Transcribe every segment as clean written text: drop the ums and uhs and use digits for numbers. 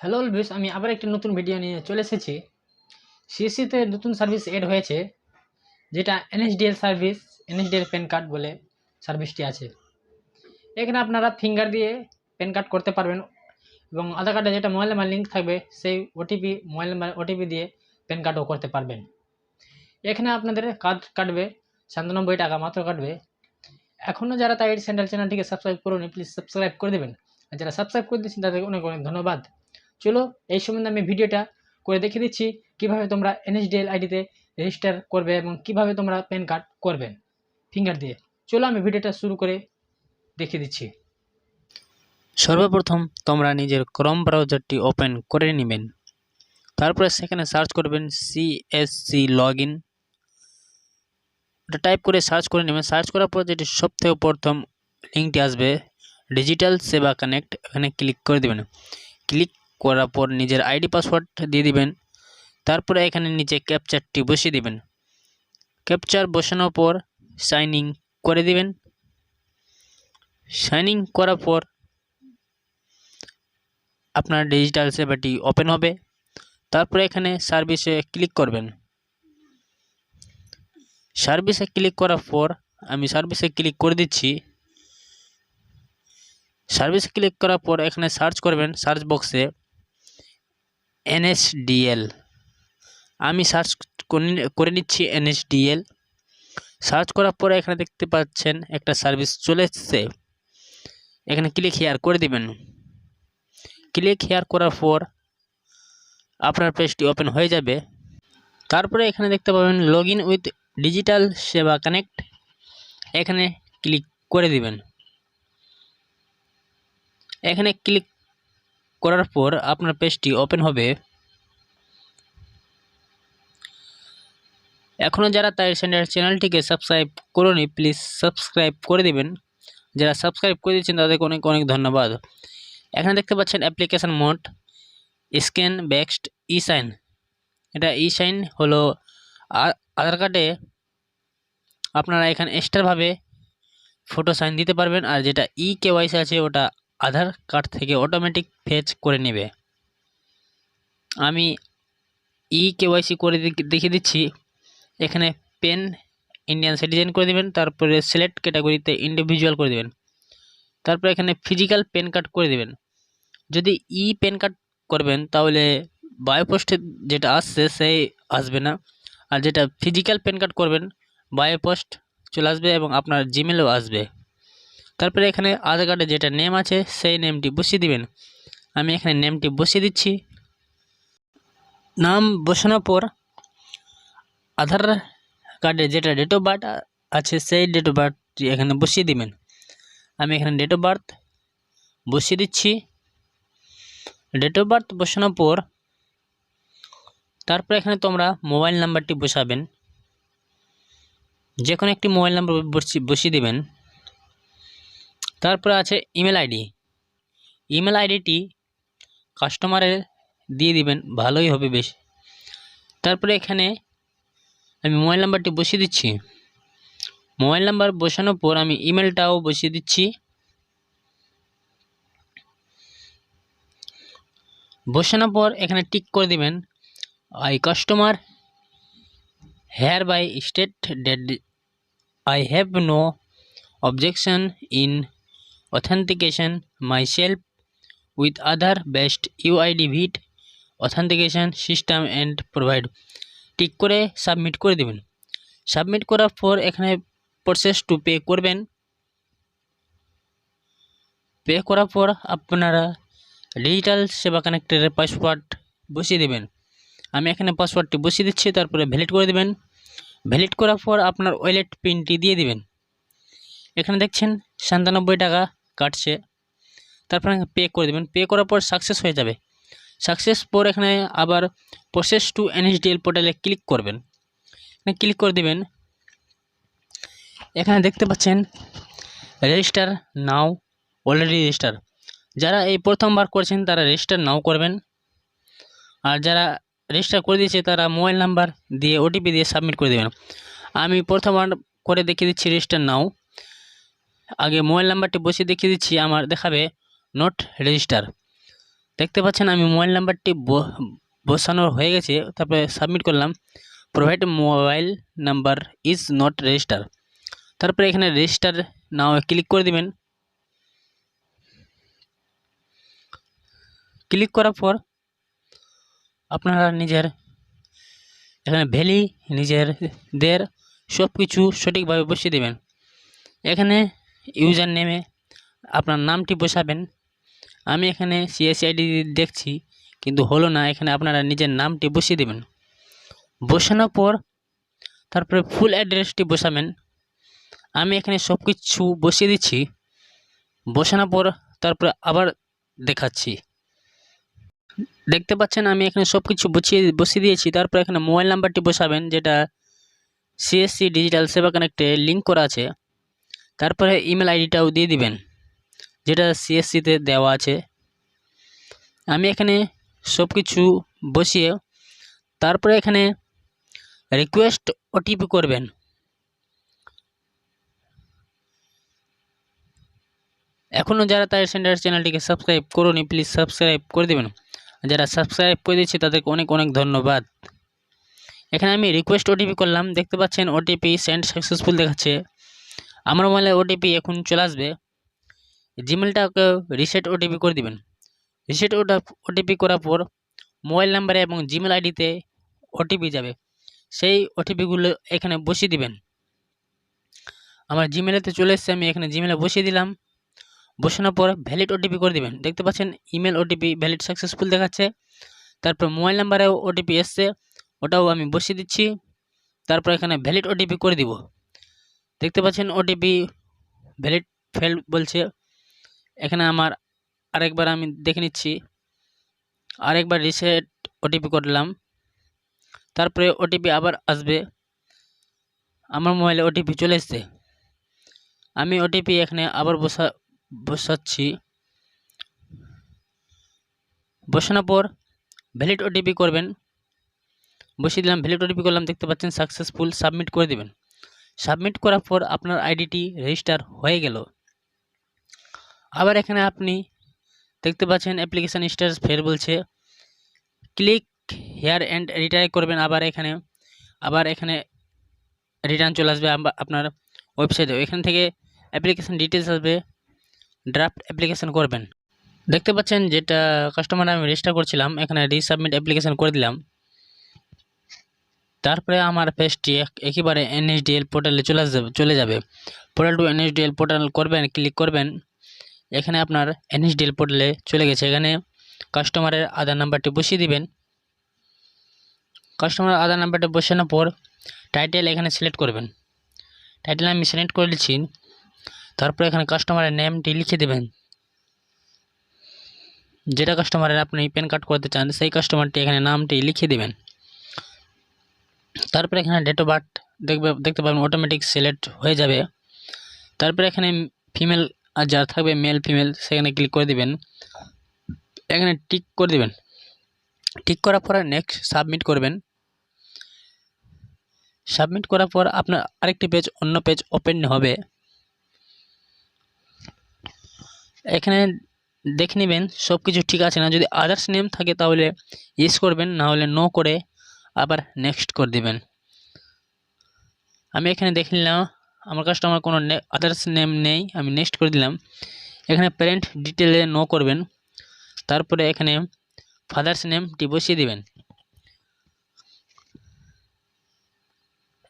Hello অলভিস, আমি আবার একটি নতুন ভিডিও নিয়ে চলে এসেছি। সিএসসিতে নতুন সার্ভিস এড হয়েছে, যেটা NSDL service. NSDL pan card বলে সার্ভিসটি আছে। এখানে আপনারা ফিঙ্গার দিয়ে প্যান কার্ড করতে পারবেন এবং আধার কার্ডে যেটা মোবাইল নাম্বার লিঙ্ক থাকবে সেই মোবাইল নাম্বার ওটিপি দিয়ে প্যান কার্ডও করতে পারবেন। এখানে আপনাদের কার্ড কাটবে 97 টাকা মাত্র কাটবে। এখনও যারা তাই সেন্ট্রাল চ্যানেলটিকে সাবস্ক্রাইব করুন, প্লিজ সাবস্ক্রাইব করে দেবেন। আর যারা সাবস্ক্রাইব করে দিচ্ছেন তাদেরকে অনেক অনেক ধন্যবাদ। চলো এই সম্বন্ধে আমি ভিডিওটা করে দেখিয়ে দিচ্ছি কিভাবে তোমরা এনএসডিএল আইডিতে রেজিস্টার করবে এবং কিভাবে তোমরা প্যান কার্ড করবে ফিঙ্গার দিয়ে। চলো আমি ভিডিওটা শুরু করে দেখিয়ে দিচ্ছি। সর্বপ্রথম তোমরা নিজের ক্রোম ব্রাউজারটি ওপেন করে নেবেন। তারপরে সেখানে সার্চ করবেন সিএসসি লগইন। এটা টাইপ করে সার্চ করে নেবেন। সার্চ করার পর যেটি সবথেকে প্রথম লিঙ্কটি আসবে ডিজিটাল সেবা কানেক্ট, এখানে ক্লিক করে দেবেন। ক্লিক করার পর নিজের আইডি পাসওয়ার্ড দিয়ে দিবেন। তারপরে এখানে নিচে ক্যাপচারটি বসিয়ে দিবেন। ক্যাপচার বসানোর পর সাইন ইন করে দিবেন। সাইন ইন করার পর আপনার ডিজিটাল সেবাটি ওপেন হবে। তারপরে এখানে সার্ভিসে ক্লিক করবেন। সার্ভিসে ক্লিক করার পর আমি সার্ভিসে ক্লিক করে দিচ্ছি। সার্ভিসে ক্লিক করার পর এখানে সার্চ করবেন, সার্চ বক্সে এনএসডিএল। আমি সার্চ করে নিচ্ছি এনএসডিএল। সার্চ করার পরে এখানে দেখতে পাচ্ছেন একটা সার্ভিস চলে এসেছে। এখানে ক্লিক হেয়ার করে দিবেন। ক্লিক হেয়ার করার পর আপনার পেজটি ওপেন হয়ে যাবে। তারপরে এখানে দেখতে পাবেন লগ ইন উইথ ডিজিটাল সেবা কানেক্ট, এখানে ক্লিক করে দিবেন। এখানে ক্লিক করার পর আপনার পেজটি ওপেন হবে। এখনও যারা তাই চ্যানেলটিকে সাবস্ক্রাইব করুন, প্লিজ সাবস্ক্রাইব করে দিবেন। যারা সাবস্ক্রাইব করে দিচ্ছেন তাদেরকে অনেক অনেক ধন্যবাদ। এখানে দেখতে পাচ্ছেন অ্যাপ্লিকেশন মোড, স্ক্যান বেক্সড ই সাইন। এটা ই সাইন হলো আধার কার্ডে আপনারা এখানে এক্সট্রাভাবে ফটো সাইন দিতে পারবেন, আর যেটা ই কেওয়াইসি আছে ওটা আধার কার্ড থেকে অটোমেটিক ফেচ করে নেবে। আমি ই কেওয়াইসি করে দেখিয়ে দিচ্ছি। এখানে পেন ইন্ডিয়ান সিটিজেন করে দেবেন, তারপরে সিলেক্ট ক্যাটাগরিতে ইন্ডিভিজুয়াল করে দেবেন, তারপরে এখানে ফিজিক্যাল পেন কার্ড করে দেবেন। যদি ই পেন কার্ড করবেন তাহলে বায়োপোস্টে যেটা আসছে সেই আসবে না, আর যেটা ফিজিক্যাল পেন কার্ড করবেন বায়োপোস্ট চলে আসবে এবং আপনার জিমেলও আসবে। তারপরে এখানে আধার কার্ডে যেটা নেম আছে সেই নেমটি বসিয়ে দিবেন। আমি এখানে নেমটি বসিয়ে দিচ্ছি। নাম বসানোর পর আধার কার্ডে যেটা ডেট অফ বার্থ আছে সেই ডেট অফ বার্থটি এখানে বসিয়ে দিবেন। আমি এখানে ডেট অফ বার্থ বসিয়ে দিচ্ছি। ডেট অফ বার্থ বসানোর পর তারপরে এখানে তোমরা মোবাইল নাম্বারটি বসাবেন। যে কোনো একটি মোবাইল নাম্বার বসিয়ে দিবেন। তারপরে আছে ইমেল আইডি। ইমেল আইডিটি কাস্টমারের দিয়ে দিবেন, ভালোই হবে বেশ। তারপরে এখানে আমি মোবাইল নাম্বারটি বসিয়ে দিচ্ছি। মোবাইল নাম্বার বসানোর পর আমি ইমেলটাও বসিয়ে দিচ্ছি। বসানোর পর এখানে টিক করে দিবেন I customer hereby state that I have no objection in authentication myself with other best UID VIT authentication system and provide tick করে সাবমিট করে দেবেন। সাবমিট করার পর এখানে প্রসেস টু পে করবেন। পে করার পর আপনারা ডিজিটাল সেবা কানেক্টের পাসওয়ার্ড বসিয়ে দেবেন। আমি এখানে পাসওয়ার্ডটি বসিয়ে দিচ্ছি, তারপরে ভ্যালিড করে দেবেন। ভ্যালিড করার পর আপনার ওয়ালেট পিনটি দিয়ে দিবেন। এখানে দেখছেন 97 টাকা কাটছে। তারপর পে করে দেবেন। পে করার পর সাকসেস হয়ে যাবে। সাকসেস পর এখানে আবার প্রসেস টু এনএসডিএল পোর্টালে ক্লিক করবেন। এখানে ক্লিক করে দেবেন। এখানে দেখতে পাচ্ছেন রেজিস্টার নাও, অলরেডি রেজিস্টার। যারা এই প্রথমবার করছেন তারা রেজিস্টার নাও করবেন, আর যারা রেজিস্টার করে দিয়েছে তারা মোবাইল নাম্বার দিয়ে ওটিপি দিয়ে সাবমিট করে দেবেন। আমি প্রথমবার করে দেখিয়ে দিচ্ছি রেজিস্টার নাও। আগে মোবাইল নাম্বারটি বসিয়ে দেখিয়ে দিচ্ছি, আমার দেখাবে নট রেজিস্টার। দেখতে পাচ্ছেন আমি মোবাইল নাম্বারটি বসানো হয়ে গেছে। তারপরে সাবমিট করলাম। Provide mobile number is not register. তারপরে এখানে রেজিস্টার নাও ক্লিক করে দিবেন। ক্লিক করার পর আপনারা নিজের এখানে ভ্যালি নিজেদের সব কিছু সঠিকভাবে বসিয়ে দেবেন। এখানে ইউজার নেমে আপনার নামটি বসাবেন। আমি এখানে সিএসআইডি দেখছি কিন্তু হলো না, এখানে আপনারা নিজের নামটি বসিয়ে দেবেন। বসানোর পর তারপরে ফুল অ্যাড্রেসটি বসাবেন। আমি এখানে সব কিছু বসিয়ে দিচ্ছি। বসানোর পর তারপরে আবার দেখাচ্ছি। দেখতে পাচ্ছেন আমি এখানে সব কিছু বসিয়ে দিয়েছি। তারপর এখানে মোবাইল নাম্বারটি বসাবেন, যেটা সিএসসি ডিজিটাল সেবা কানেক্টে লিঙ্ক করা আছে। তারপরে ইমেল আইডিটাও দিয়ে দিবেন, যেটা সিএসসিতে দেওয়া আছে। আমি এখানে সব কিছু বসিয়ে তারপরে এখানে রিকোয়েস্ট ওটিপি করবেন। এখনও যারা তাই সেন্টার চ্যানেলটিকে সাবস্ক্রাইব করুন, প্লিজ সাবস্ক্রাইব করে দেবেন। যারা সাবস্ক্রাইব করে দিচ্ছে তাদেরকে অনেক অনেক ধন্যবাদ। এখানে আমি রিকোয়েস্ট ওটিপি করলাম। দেখতে পাচ্ছেন ওটিপি সেন্ড সাকসেসফুল দেখাচ্ছে। আমার মোবাইলে ওটিপি এখন চলে আসবে। জিমেলটাকে রিসেট ওটিপি করে দিবেন। রিসেট ওটিপি করার পর মোবাইল নাম্বারে এবং জিমেল আইডিতে ওটিপি যাবে, সেই ওটিপিগুলো এখানে বসিয়ে দিবেন। আমার জিমেলেতে চলে এসছে, আমি এখানে জিমেলে বসিয়ে দিলাম। বসানোর পর ভ্যালিড ওটিপি করে দিবেন। দেখতে পাচ্ছেন ইমেল ওটিপি ভ্যালিড সাকসেসফুল দেখাচ্ছে। তারপর মোবাইল নাম্বারেও ওটিপি এসছে, ওটাও আমি বসিয়ে দিচ্ছি। তারপর এখানে ভ্যালিড ওটিপি করে দিব। দেখতে পাচ্ছেন ওটিপি ভ্যালিড ফেল বলছে। এখানে আমার আরেকবার আমি দেখে নিচ্ছি। আরেকবার রিসেট ওটিপি করলাম। তারপরে ওটিপি আবার আসবে। আমার মোবাইলে ওটিপি চলে এসছে। আমি ওটিপি এখানে আবার বসাচ্ছি। বসানোর পর ভ্যালিড ওটিপি করবেন। বসিয়ে দিলাম, ভ্যালিড ওটিপি করলাম। দেখতে পাচ্ছেন সাকসেসফুল। সাবমিট করে দিবেন। সাবমিট করার পর আপনার আইডিটি রেজিস্টার হয়ে গেল। আবার এখানে আপনি দেখতে পাচ্ছেন অ্যাপ্লিকেশান স্ট্যাটাস ফের বলছে। ক্লিক হেয়ার অ্যান্ড রিট্রাই করবেন। আবার এখানে রিটার্ন চলে আসবে আপনার ওয়েবসাইটে। এখান থেকে অ্যাপ্লিকেশান ডিটেলস আসবে, ড্রাফট অ্যাপ্লিকেশান করবেন। দেখতে পাচ্ছেন যেটা কাস্টমার আমি রেজিস্টার করছিলাম, এখানে রিসাবমিট অ্যাপ্লিকেশান করে দিলাম। তারপরে আমার পেজটি একেবারে এনএসডিএল পোর্টালে চলে যাবে। পোর্টাল টু এনএসডিএল পোর্টাল করবেন, ক্লিক করবেন। এখানে আপনার এনএসডিএল পোর্টালে চলে গেছে। এখানে কাস্টমারের আধার নাম্বারটি বসিয়ে দিবেন। কাস্টমারের আধার নাম্বারটি বসানোর পর টাইটেল এখানে সিলেক্ট করবেন। টাইটেল আমি সিলেক্ট করে নিচ্ছি। তারপর এখানে কাস্টমারের নেমটি লিখে দেবেন, যেটা কাস্টমারের আপনি প্যান কার্ড করতে চান সেই কাস্টমারটি এখানে নামটি লিখে দেবেন। তারপরে এখানে ডেট অফ বার্থ দেখতে পাবেন অটোমেটিক সিলেক্ট হয়ে যাবে। তারপরে এখানে ফিমেল আর যার থাকবে মেল ফিমেল সেখানে ক্লিক করে দিবেন। এখানে টিক করে দিবেন। টিক করার পরে নেক্সট সাবমিট করবেন। সাবমিট করার পর আপনার আরেকটি পেজ, অন্য পেজ ওপেন হবে। এখানে দেখে নেবেন সব কিছু ঠিক আছে না। যদি আদার্স নেম থাকে তাহলে ইয়েস করবেন, না হলে নো করে আবার নেক্সট করে দিবেন। আমি এখানে দেখে নিলাম আমার কাস্টমার কোনো আদার্স নেম নেই, আমি নেক্সট করে দিলাম। এখানে প্যারেন্ট ডিটেলে নো করবেন। তারপরে এখানে ফাদার্স নেমটি বসিয়ে দিবেন।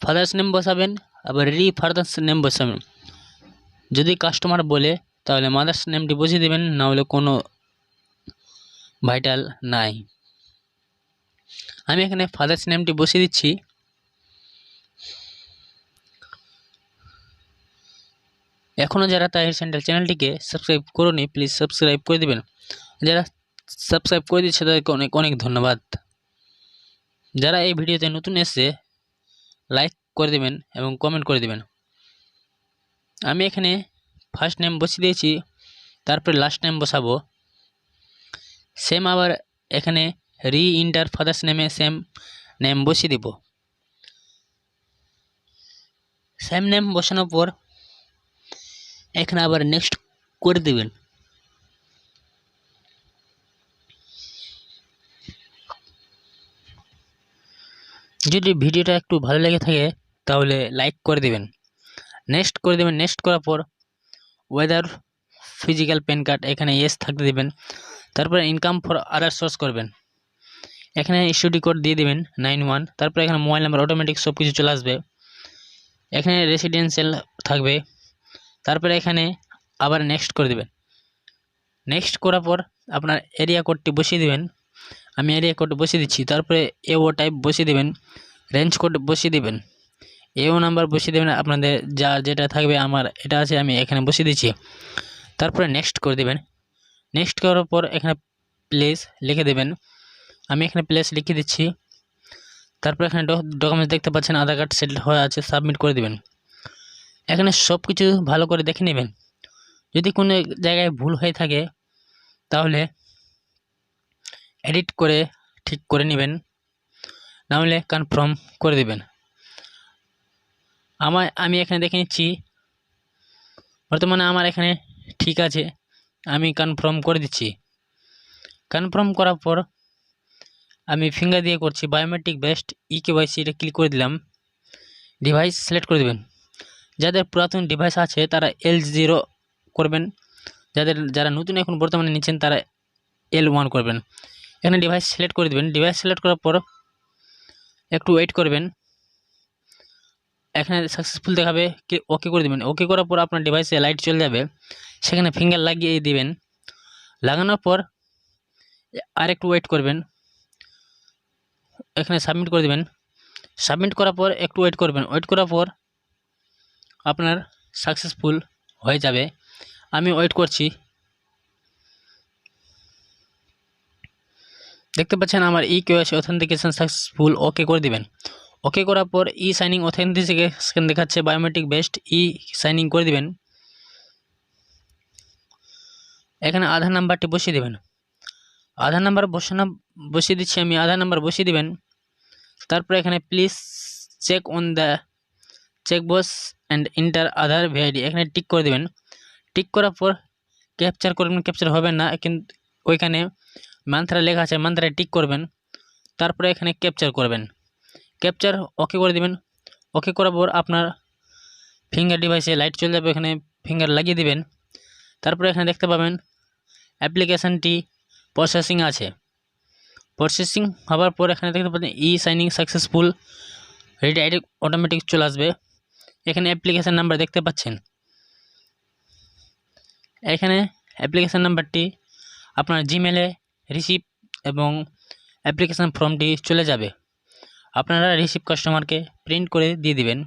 ফাদার্স নেম বসাবেন, আবার ফাদার্স নেম বসাবেন। যদি কাস্টমার বলে তাহলে মাদার্স নেমটি বসিয়ে দেবেন, না হলে কোনো ভাইটাল নাই। আমি এখানে ফাদার্স নেমটি বসিয়ে দিচ্ছি। এখনও যারা তাহির সেন্টার চ্যানেলটিকে সাবস্ক্রাইব করুন, প্লিজ সাবস্ক্রাইব করে দেবেন। যারা সাবস্ক্রাইব করে দিচ্ছে তাদেরকে অনেক অনেক ধন্যবাদ। যারা এই ভিডিওতে নতুন এসেছে লাইক করে দেবেন এবং কমেন্ট করে দেবেন। আমি এখানে ফার্স্ট নেম বসিয়ে দিয়েছি, তারপরে লাস্ট নেম বসাবো। সেম আবার এখানে ইন্টার ফাদার্স নেমে সেম নেম বসিয়ে দিব। সেম নেম বসানোর পর এখানে আবার নেক্সট করে দেবেন। যদি ভিডিওটা একটু ভালো লেগে থাকে তাহলে লাইক করে দেবেন, নেক্সট করে দেবেন। নেক্সট করার পর ওয়েদার ফিজিক্যাল প্যান কার্ড এখানে ইয়েস থাকতে দেবেন। তারপরে ইনকাম ফর আদার সোর্স করবেন, এখানে ইস্যুডি কোড দিয়ে দেবেন 91। তারপরে এখানে মোবাইল নাম্বার অটোমেটিক সব কিছু চলে আসবে। এখানে রেসিডেন্সিয়াল থাকবে। তারপরে এখানে আবার নেক্সট করে দেবেন। নেক্সট করার পর আপনার এরিয়া কোডটি বসিয়ে দেবেন। আমি এরিয়া কোড বসিয়ে দিচ্ছি। তারপরে এও টাইপ বসিয়ে দেবেন, রেঞ্জ কোড বসিয়ে দেবেন, এও নাম্বার বসিয়ে দেবেন। আপনাদের যা যেটা থাকবে, আমার এটা আছে, আমি এখানে বসিয়ে দিচ্ছি। তারপরে নেক্সট করে দেবেন। নেক্সট করার পর এখানে প্লেস লিখে দেবেন, আমি এখানে প্লেস লিখে দিচ্ছি। তারপর এখানে ডকুমেন্টস দেখতে পাচ্ছেন, আধার কার্ড সেটেল হয়ে আছে, সাবমিট করে দেবেন। এখানে সব কিছু ভালো করে দেখে নেবেন। যদি কোনো জায়গায় ভুল হয়ে থাকে তাহলে এডিট করে ঠিক করে নেবেন, নাহলে কনফার্ম করে দেবেন। আমি এখানে দেখে নিচ্ছি, বর্তমানে আমার এখানে ঠিক আছে, আমি কনফার্ম করে দিচ্ছি। কনফার্ম করার পর আমি ফিঙ্গার দিয়ে করছি, বায়োমেট্রিক বেসড ইকেওয়াইসি, এটা ক্লিক করে দিলাম। ডিভাইস সিলেক্ট করে দেবেন। যাদের পুরাতন ডিভাইস আছে তারা L0 করবেন, যারা নতুন এখন বর্তমানে নিচ্ছেন তারা L1 করবেন। এখানে ডিভাইস সিলেক্ট করে দেবেন। ডিভাইস সিলেক্ট করার পর একটু ওয়েট করবেন। এখানে সাকসেসফুল দেখাবে, ওকে করে দেবেন। ওকে করার পর আপনার ডিভাইসে লাইট চলে যাবে, সেখানে ফিঙ্গার লাগিয়ে দিবেন। লাগানোর পর আর একটু ওয়েট করবেন। এখানে সাবমিট করে দেবেন। সাবমিট করার পর একটু ওয়েট করবেন। ওয়েট করার পর আপনার সাকসেসফুল হয়ে যাবে। আমি ওয়েট করছি। দেখতে পাচ্ছেন আমার ইকেওয়াইসি অথেন্টিকেশন সাকসেসফুল, ওকে করে দিবেন। ওকে করার পর ই সাইনিং অথেন্টিকেশন দেখাচ্ছে, বায়োমেট্রিক বেসড ই সাইনিং করে দিবেন। এখানে আধার নাম্বারটি বসিয়ে দেবেন। আধার নাম্বার বসিয়ে দিচ্ছি আমি, আধার নাম্বার বসিয়ে দিবেন। তারপর এখানে please check on the check box and enter Aadhaar VID, এখানে টিক করে দেবেন। টিক করার পর ক্যাপচার করবেন, ক্যাপচার হবে না, কিন্তু ওইখানে মান্ত্রা লেখা আছে, মান্ত্রায় টিক করবেন। তারপরে এখানে ক্যাপচার করবেন, ক্যাপচার ওকে করে দেবেন। ওকে করার পর আপনার ফিঙ্গার ডিভাইসে লাইট চলে যাবে, এখানে ফিঙ্গার লাগিয়ে দিবেন। তারপরে এখানে দেখতে পাবেন অ্যাপ্লিকেশানটি প্রসেসিং আছে। প্রসেসিং হওয়ার পর এখানে দেখতে পাচ্ছেন e signing successful, ready ID automatic চলে আসবে। এখানে অ্যাপ্লিকেশান নাম্বার দেখতে পাচ্ছেন, এখানে অ্যাপ্লিকেশান নাম্বারটি আপনার জিমেলে রিসিভ এবং অ্যাপ্লিকেশান ফর্মটি চলে যাবে। আপনারা রিসিভ কাস্টমারকে প্রিন্ট করে দিয়ে দিবেন।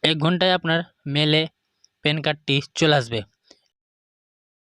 1 ঘন্টায় আপনার মেলে প্যান কার্ডটি চলে আসবে।